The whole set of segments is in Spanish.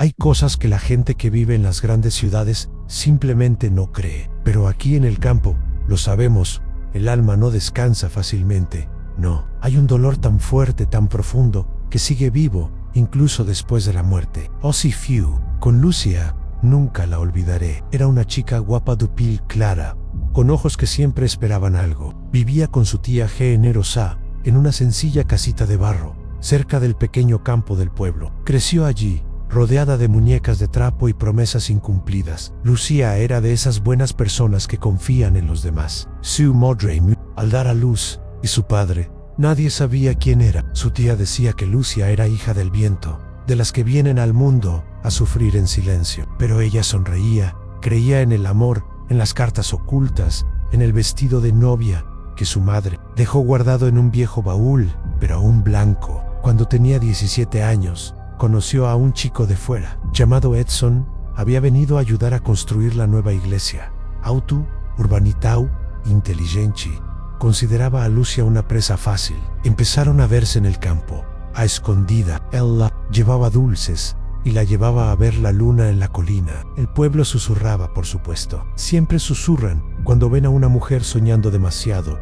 Hay cosas que la gente que vive en las grandes ciudades simplemente no cree. Pero aquí en el campo, lo sabemos, el alma no descansa fácilmente. No, hay un dolor tan fuerte, tan profundo, que sigue vivo, incluso después de la muerte. Ozzie Few, con Lucia, nunca la olvidaré. Era una chica guapa de piel clara, con ojos que siempre esperaban algo. Vivía con su tía Género Sa, en una sencilla casita de barro, cerca del pequeño campo del pueblo. Creció allí, rodeada de muñecas de trapo y promesas incumplidas. Lucia era de esas buenas personas que confían en los demás. Sue Modray, al dar a luz, y su padre, nadie sabía quién era. Su tía decía que Lucia era hija del viento, de las que vienen al mundo a sufrir en silencio. Pero ella sonreía, creía en el amor, en las cartas ocultas, en el vestido de novia que su madre dejó guardado en un viejo baúl, pero aún blanco. Cuando tenía 17 años, conoció a un chico de fuera, llamado Edson. Había venido a ayudar a construir la nueva iglesia. Autu, urbanitau, intelligenti. Consideraba a Lucia una presa fácil. Empezaron a verse en el campo, a escondida. Él la llevaba dulces y la llevaba a ver la luna en la colina. El pueblo susurraba, por supuesto. Siempre susurran cuando ven a una mujer soñando demasiado.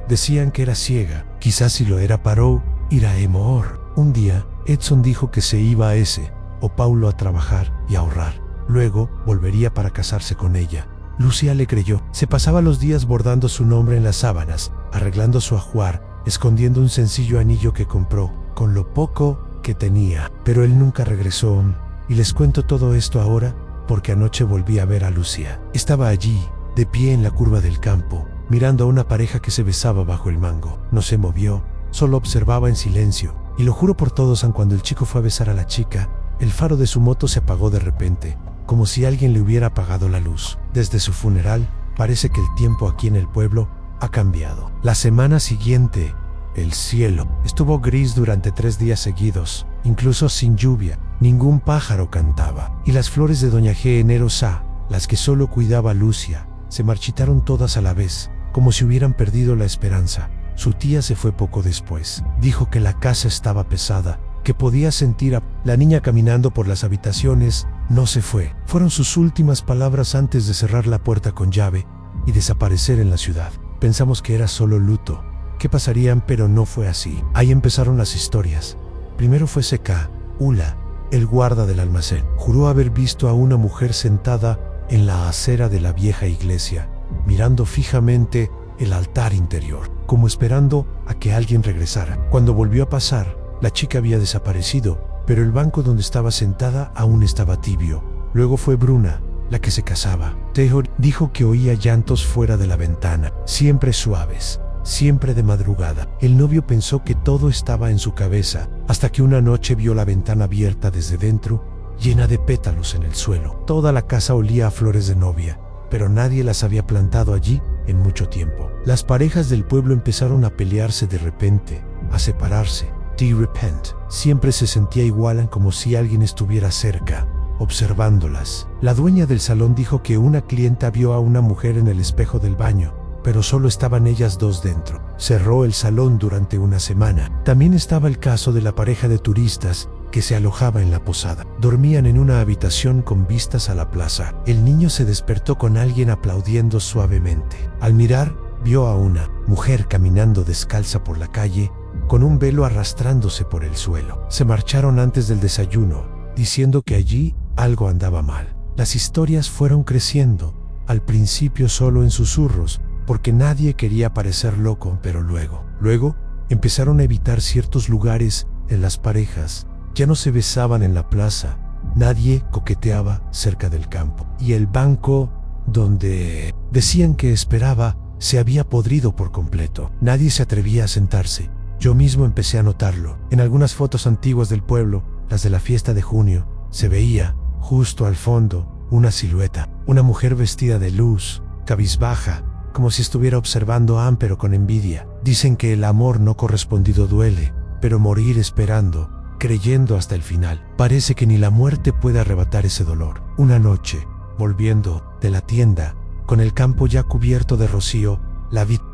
Decían que era ciega. Quizás si lo era paró, irá emoor. Un día, Edson dijo que se iba a ese, o Paulo, a trabajar y ahorrar. Luego, volvería para casarse con ella. Lucia le creyó. Se pasaba los días bordando su nombre en las sábanas, arreglando su ajuar, escondiendo un sencillo anillo que compró, con lo poco que tenía. Pero él nunca regresó. Y les cuento todo esto ahora, porque anoche volví a ver a Lucia. Estaba allí, de pie en la curva del campo, mirando a una pareja que se besaba bajo el mango. No se movió, solo observaba en silencio. Y lo juro por todos, aun cuando el chico fue a besar a la chica, el faro de su moto se apagó de repente, como si alguien le hubiera apagado la luz. Desde su funeral, parece que el tiempo aquí en el pueblo ha cambiado. La semana siguiente, el cielo estuvo gris durante 3 días seguidos, incluso sin lluvia. Ningún pájaro cantaba. Y las flores de doña Género Sa, las que solo cuidaba Lucia, se marchitaron todas a la vez, como si hubieran perdido la esperanza. Su tía se fue poco después. Dijo que la casa estaba pesada, que podía sentir a la niña caminando por las habitaciones. No se fue. Fueron sus últimas palabras antes de cerrar la puerta con llave y desaparecer en la ciudad. Pensamos que era solo luto, que pasarían, pero no fue así. Ahí empezaron las historias. Primero fue Seka, Ula, el guarda del almacén. Juró haber visto a una mujer sentada en la acera de la vieja iglesia, mirando fijamente el altar interior, como esperando a que alguien regresara. Cuando volvió a pasar, la chica había desaparecido, pero el banco donde estaba sentada aún estaba tibio. Luego fue Bruna, la que se casaba. Tejo dijo que oía llantos fuera de la ventana, siempre suaves, siempre de madrugada. El novio pensó que todo estaba en su cabeza, hasta que una noche vio la ventana abierta desde dentro, llena de pétalos en el suelo. Toda la casa olía a flores de novia, pero nadie las había plantado allí en mucho tiempo. Las parejas del pueblo empezaron a pelearse de repente, a separarse. De repente, siempre se sentía igual, como si alguien estuviera cerca, observándolas. La dueña del salón dijo que una clienta vio a una mujer en el espejo del baño, pero solo estaban ellas dos dentro. Cerró el salón durante una semana. También estaba el caso de la pareja de turistas que se alojaba en la posada. Dormían en una habitación con vistas a la plaza. El niño se despertó con alguien aplaudiendo suavemente. Al mirar, vio a una mujer caminando descalza por la calle, con un velo arrastrándose por el suelo. Se marcharon antes del desayuno, diciendo que allí algo andaba mal. Las historias fueron creciendo, al principio solo en susurros, porque nadie quería parecer loco, pero luego empezaron a evitar ciertos lugares. En las parejas ya no se besaban en la plaza, nadie coqueteaba cerca del campo, y el banco donde decían que esperaba se había podrido por completo. Nadie se atrevía a sentarse. Yo mismo empecé a notarlo. En algunas fotos antiguas del pueblo, las de la fiesta de junio, se veía, justo al fondo, una silueta, una mujer vestida de luz, cabizbaja, como si estuviera observando a pero con envidia. Dicen que el amor no correspondido duele, pero morir esperando, creyendo hasta el final, parece que ni la muerte puede arrebatar ese dolor. Una noche, volviendo de la tienda, con el campo ya cubierto de rocío,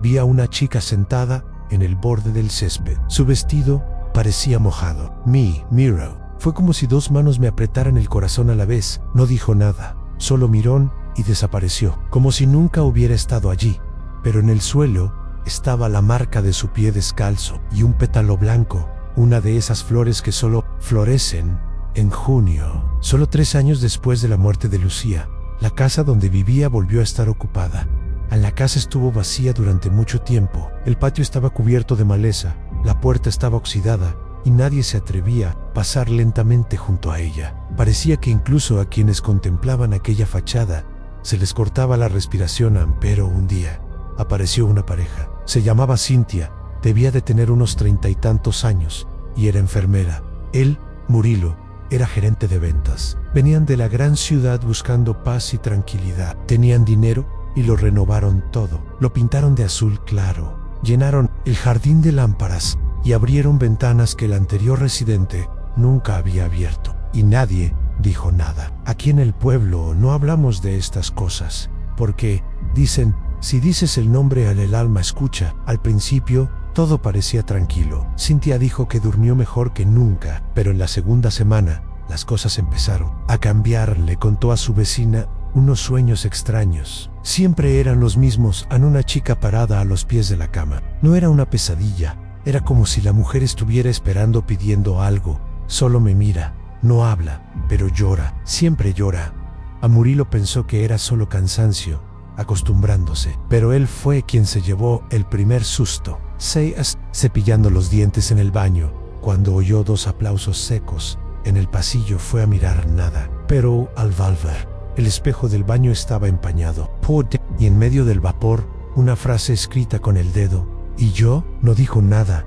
vi a una chica sentada en el borde del césped. Su vestido parecía mojado. Miro Fue como si dos manos me apretaran el corazón a la vez. No dijo nada, solo miró y desapareció, como si nunca hubiera estado allí. Pero en el suelo estaba la marca de su pie descalzo y un pétalo blanco, una de esas flores que solo florecen en junio. Solo 3 años después de la muerte de Lucía, la casa donde vivía volvió a estar ocupada. La casa estuvo vacía durante mucho tiempo. El patio estaba cubierto de maleza, la puerta estaba oxidada y nadie se atrevía a pasar lentamente junto a ella. Parecía que incluso a quienes contemplaban aquella fachada se les cortaba la respiración. Pero un día apareció una pareja. Se llamaba Cynthia, debía de tener unos 30 y tantos años y era enfermera. Él, Murilo, era gerente de ventas. Venían de la gran ciudad buscando paz y tranquilidad. Tenían dinero y lo renovaron todo. Lo pintaron de azul claro, llenaron el jardín de lámparas y abrieron ventanas que el anterior residente nunca había abierto. Y nadie dijo nada. Aquí en el pueblo no hablamos de estas cosas, porque, dicen, si dices el nombre el alma escucha. Al principio, todo parecía tranquilo. Cynthia dijo que durmió mejor que nunca, pero en la segunda semana, las cosas empezaron a cambiar. Le contó a su vecina unos sueños extraños. Siempre eran los mismos, a una chica parada a los pies de la cama. No era una pesadilla, era como si la mujer estuviera esperando pidiendo algo. Solo me mira, no habla, pero llora, siempre llora. A Murilo pensó que era solo cansancio, acostumbrándose, pero él fue quien se llevó el primer susto. Cepillando los dientes en el baño, cuando oyó 2 aplausos secos. En el pasillo fue a mirar nada, pero al volver, el espejo del baño estaba empañado. Y en medio del vapor, una frase escrita con el dedo. Y yo no dijo nada.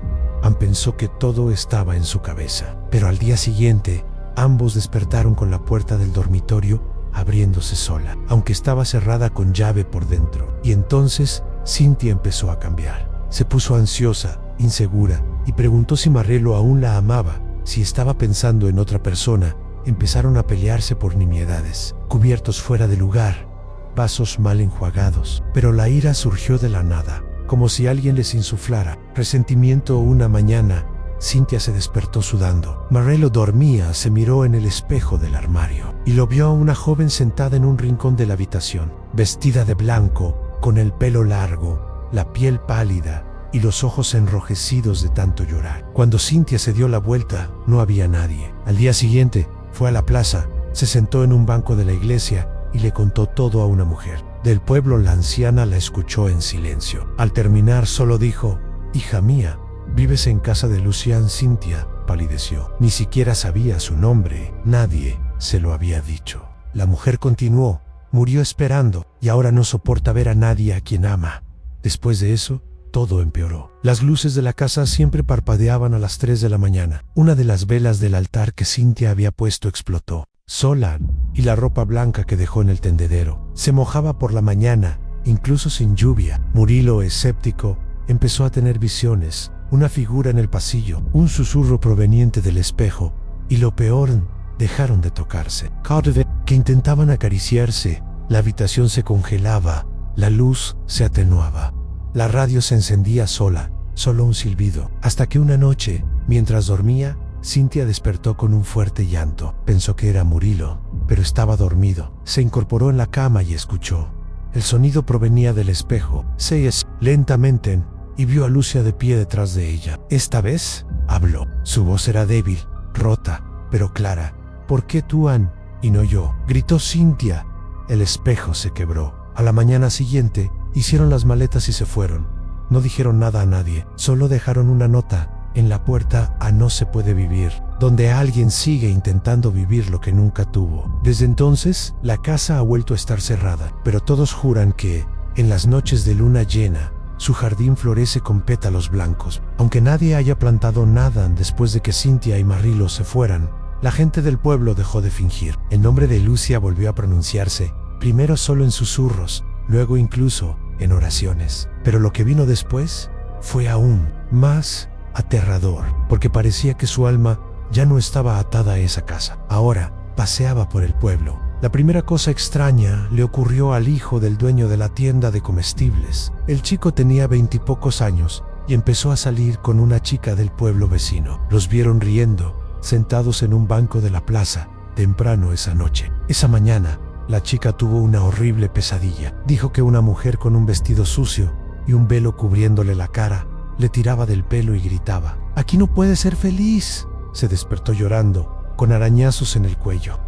Pensó que todo estaba en su cabeza. Pero al día siguiente, ambos despertaron con la puerta del dormitorio abriéndose sola, aunque estaba cerrada con llave por dentro. Y entonces, Cynthia empezó a cambiar. Se puso ansiosa, insegura, y preguntó si Marrelo aún la amaba, si estaba pensando en otra persona. Empezaron a pelearse por nimiedades, cubiertos fuera de lugar, vasos mal enjuagados. Pero la ira surgió de la nada, como si alguien les insuflara resentimiento. Una mañana, Cynthia se despertó sudando. Marrelo dormía, se miró en el espejo del armario y lo vio a una joven sentada en un rincón de la habitación, vestida de blanco, con el pelo largo, la piel pálida y los ojos enrojecidos de tanto llorar. Cuando Cynthia se dio la vuelta, no había nadie. Al día siguiente, fue a la plaza, se sentó en un banco de la iglesia y le contó todo a una mujer del pueblo. La anciana la escuchó en silencio. Al terminar, solo dijo: «Hija mía, ¿vives en casa de Lucián?» Cynthia palideció. Ni siquiera sabía su nombre. Nadie se lo había dicho. La mujer continuó: «Murió esperando y ahora no soporta ver a nadie a quien ama». Después de eso, todo empeoró. Las luces de la casa siempre parpadeaban a las 3 de la mañana. Una de las velas del altar que Cynthia había puesto explotó sola, y la ropa blanca que dejó en el tendedero se mojaba por la mañana, incluso sin lluvia. Murilo, escéptico, empezó a tener visiones, una figura en el pasillo, un susurro proveniente del espejo, y lo peor, dejaron de tocarse. Cada vez que intentaban acariciarse, la habitación se congelaba, la luz se atenuaba. La radio se encendía sola, solo un silbido, hasta que una noche, mientras dormía, Cynthia despertó con un fuerte llanto. Pensó que era Murilo, pero estaba dormido. Se incorporó en la cama y escuchó. El sonido provenía del espejo. Lentamente, y vio a Lucia de pie detrás de ella. Esta vez, habló. Su voz era débil, rota, pero clara. «¿Por qué tú, Ann, y no yo?», gritó Cynthia. El espejo se quebró. A la mañana siguiente, hicieron las maletas y se fueron. No dijeron nada a nadie, solo dejaron una nota en la puerta: «A no se puede vivir», donde alguien sigue intentando vivir lo que nunca tuvo. Desde entonces, la casa ha vuelto a estar cerrada, pero todos juran que, en las noches de luna llena, su jardín florece con pétalos blancos. Aunque nadie haya plantado nada después de que Cynthia y Marrilo se fueran, la gente del pueblo dejó de fingir. El nombre de Lucia volvió a pronunciarse, primero solo en susurros, luego incluso en oraciones. Pero lo que vino después fue aún más aterrador, porque parecía que su alma ya no estaba atada a esa casa. Ahora paseaba por el pueblo. La primera cosa extraña le ocurrió al hijo del dueño de la tienda de comestibles. El chico tenía 20 y pocos años y empezó a salir con una chica del pueblo vecino. Los vieron riendo, sentados en un banco de la plaza, temprano esa noche. Esa mañana, la chica tuvo una horrible pesadilla. Dijo que una mujer con un vestido sucio y un velo cubriéndole la cara le tiraba del pelo y gritaba: «Aquí no puedes ser feliz». Se despertó llorando, con arañazos en el cuello.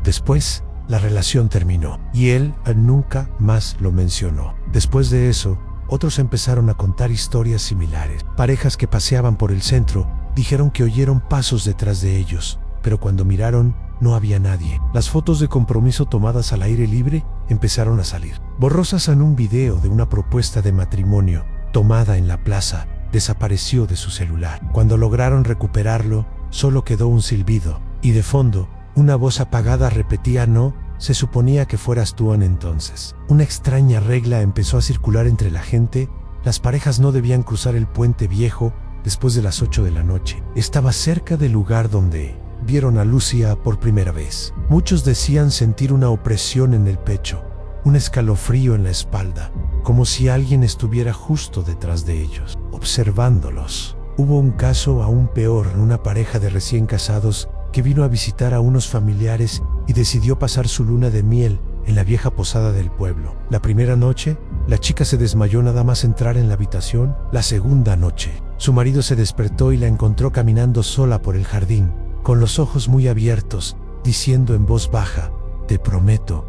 Después, la relación terminó y él nunca más lo mencionó. Después de eso, otros empezaron a contar historias similares. Parejas que paseaban por el centro dijeron que oyeron pasos detrás de ellos, pero cuando miraron no había nadie. Las fotos de compromiso tomadas al aire libre empezaron a salir. Borrosas en un video de una propuesta de matrimonio tomada en la plaza desapareció de su celular. Cuando lograron recuperarlo, solo quedó un silbido y de fondo, una voz apagada repetía: «No, se suponía que fueras tú entonces». Una extraña regla empezó a circular entre la gente: las parejas no debían cruzar el puente viejo después de las 8 de la noche. Estaba cerca del lugar donde vieron a Lucia por primera vez. Muchos decían sentir una opresión en el pecho, un escalofrío en la espalda, como si alguien estuviera justo detrás de ellos, observándolos. Hubo un caso aún peor en una pareja de recién casados que vino a visitar a unos familiares y decidió pasar su luna de miel en la vieja posada del pueblo. La primera noche, la chica se desmayó nada más entrar en la habitación. La segunda noche, su marido se despertó y la encontró caminando sola por el jardín, con los ojos muy abiertos, diciendo en voz baja: te prometo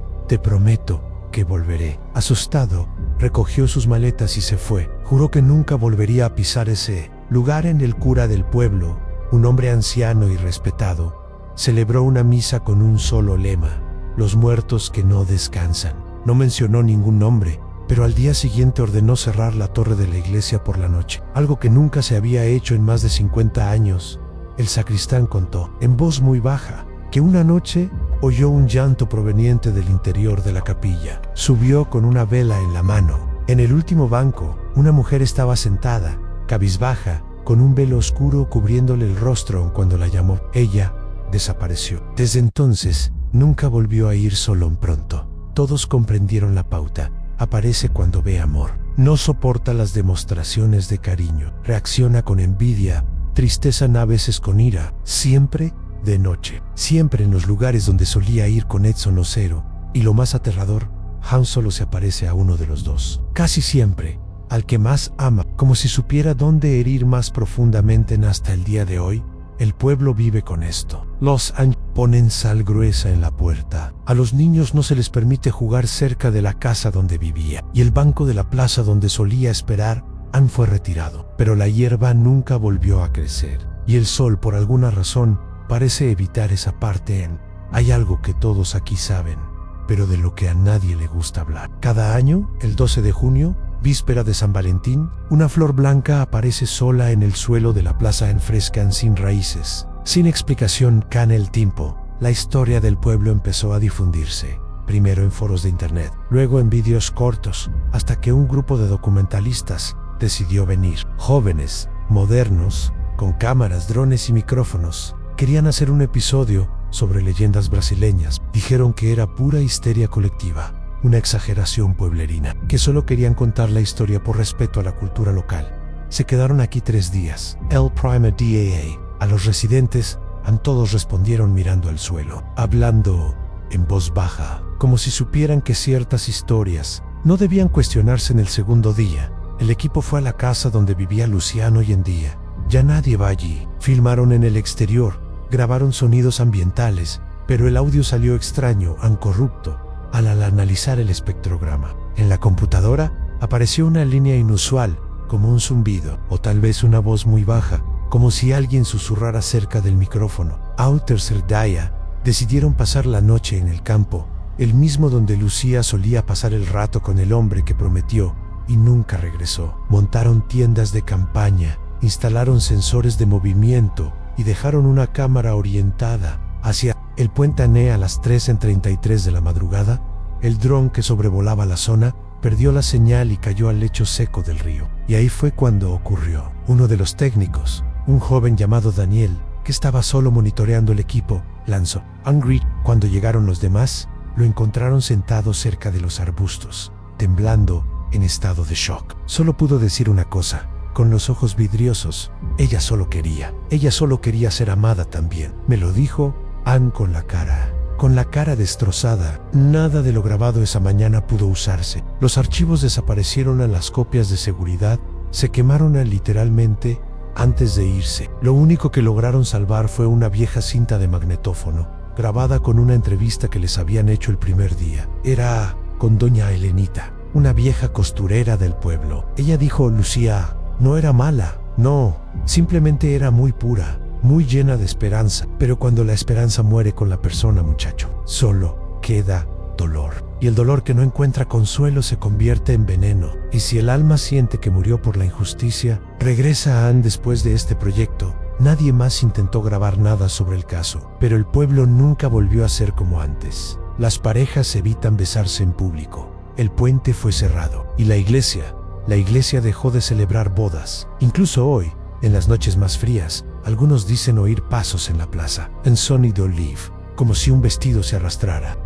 que volveré». Asustado, recogió sus maletas y se fue. Juró que nunca volvería a pisar ese lugar. En el cura del pueblo, un hombre anciano y respetado, celebró una misa con un solo lema: los muertos que no descansan. No mencionó ningún nombre, pero al día siguiente ordenó cerrar la torre de la iglesia por la noche, algo que nunca se había hecho en más de 50 años. El sacristán contó, en voz muy baja, que una noche oyó un llanto proveniente del interior de la capilla. Subió con una vela en la mano. En el último banco, una mujer estaba sentada, cabizbaja, con un velo oscuro cubriéndole el rostro. Cuando la llamó, ella desapareció. Desde entonces, nunca volvió a ir solo. Pronto, todos comprendieron la pauta: aparece cuando ve amor. No soporta las demostraciones de cariño. Reacciona con envidia, tristeza, a veces con ira. Siempre de noche. Siempre en los lugares donde solía ir con Edson o Zero. Y lo más aterrador, Han solo se aparece a uno de los dos. Casi siempre al que más ama, como si supiera dónde herir más profundamente. Hasta el día de hoy, el pueblo vive con esto. Los Han ponen sal gruesa en la puerta. A los niños no se les permite jugar cerca de la casa donde vivía. Y el banco de la plaza donde solía esperar, Han fue retirado. Pero la hierba nunca volvió a crecer. Y el sol, por alguna razón, parece evitar esa parte. Hay algo que todos aquí saben, pero de lo que a nadie le gusta hablar. Cada año, el 12 de junio, víspera de San Valentín, una flor blanca aparece sola en el suelo de la plaza. Fresca, sin raíces, sin explicación. Con el tiempo, la historia del pueblo empezó a difundirse, primero en foros de internet, luego en vídeos cortos, hasta que un grupo de documentalistas decidió venir. Jóvenes, modernos, con cámaras, drones y micrófonos, querían hacer un episodio sobre leyendas brasileñas. Dijeron que era pura histeria colectiva, una exageración pueblerina, que solo querían contar la historia por respeto a la cultura local. Se quedaron aquí 3 días. El Prime DAA. A los residentes, todos respondieron mirando al suelo, hablando en voz baja, como si supieran que ciertas historias no debían cuestionarse. En el segundo día, el equipo fue a la casa donde vivía Luciano. Hoy en día, ya nadie va allí. Filmaron en el exterior, grabaron sonidos ambientales, pero el audio salió extraño, corrupto. Al analizar el espectrograma en la computadora, apareció una línea inusual, como un zumbido, o tal vez una voz muy baja, como si alguien susurrara cerca del micrófono. Tercer día, decidieron pasar la noche en el campo, el mismo donde Lucía solía pasar el rato con el hombre que prometió y nunca regresó. Montaron tiendas de campaña, instalaron sensores de movimiento y dejaron una cámara orientada hacia el puente Ané. A las 3:33 de la madrugada, el dron que sobrevolaba la zona perdió la señal y cayó al lecho seco del río. Y ahí fue cuando ocurrió. Uno de los técnicos, un joven llamado Daniel, que estaba solo monitoreando el equipo, lanzó un grito. Cuando llegaron los demás, lo encontraron sentado cerca de los arbustos, temblando, en estado de shock. Solo pudo decir una cosa: con los ojos vidriosos. Ella solo quería ser amada también. Me lo dijo Anne con la cara destrozada. Nada de lo grabado esa mañana pudo usarse. Los archivos desaparecieron en las copias de seguridad, se quemaron literalmente antes de irse. Lo único que lograron salvar fue una vieja cinta de magnetófono, grabada con una entrevista que les habían hecho el primer día. Era con doña Helenita, una vieja costurera del pueblo. Ella dijo: Lucía no era mala, no, simplemente era muy pura, muy llena de esperanza. Pero cuando la esperanza muere con la persona, muchacho, solo queda dolor. Y el dolor que no encuentra consuelo se convierte en veneno. Y si el alma siente que murió por la injusticia, regresa a Anne después de este proyecto. Nadie más intentó grabar nada sobre el caso, pero el pueblo nunca volvió a ser como antes. Las parejas evitan besarse en público. El puente fue cerrado. Y la iglesia dejó de celebrar bodas. Incluso hoy, en las noches más frías, algunos dicen oír pasos en la plaza, en Sonny d'Olive, como si un vestido se arrastrara.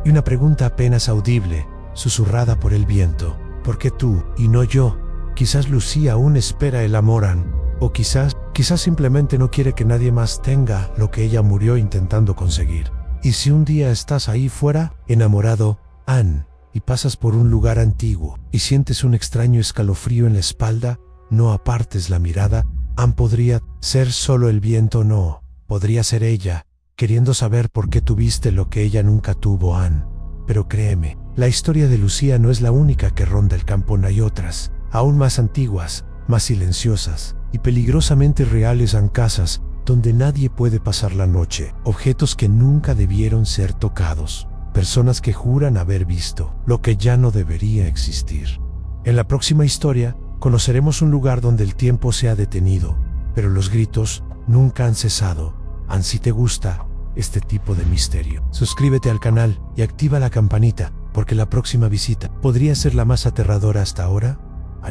Y una pregunta apenas audible, susurrada por el viento: ¿por qué tú y no yo? Quizás Lucía aún espera el amor, Anne. O quizás simplemente no quiere que nadie más tenga lo que ella murió intentando conseguir. Y si un día estás ahí fuera, enamorado, Anne, y pasas por un lugar antiguo y sientes un extraño escalofrío en la espalda, no apartes la mirada. Anne podría ser solo el viento, no, podría ser ella, queriendo saber por qué tuviste lo que ella nunca tuvo, Anne. Pero créeme, la historia de Lucía no es la única que ronda el campo. Hay otras, aún más antiguas, más silenciosas y peligrosamente reales, en casas donde nadie puede pasar la noche, objetos que nunca debieron ser tocados, personas que juran haber visto lo que ya no debería existir. En la próxima historia, conoceremos un lugar donde el tiempo se ha detenido, pero los gritos nunca han cesado. Si te gusta este tipo de misterio, suscríbete al canal y activa la campanita, porque la próxima visita podría ser la más aterradora hasta ahora.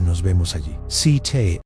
Nos vemos allí.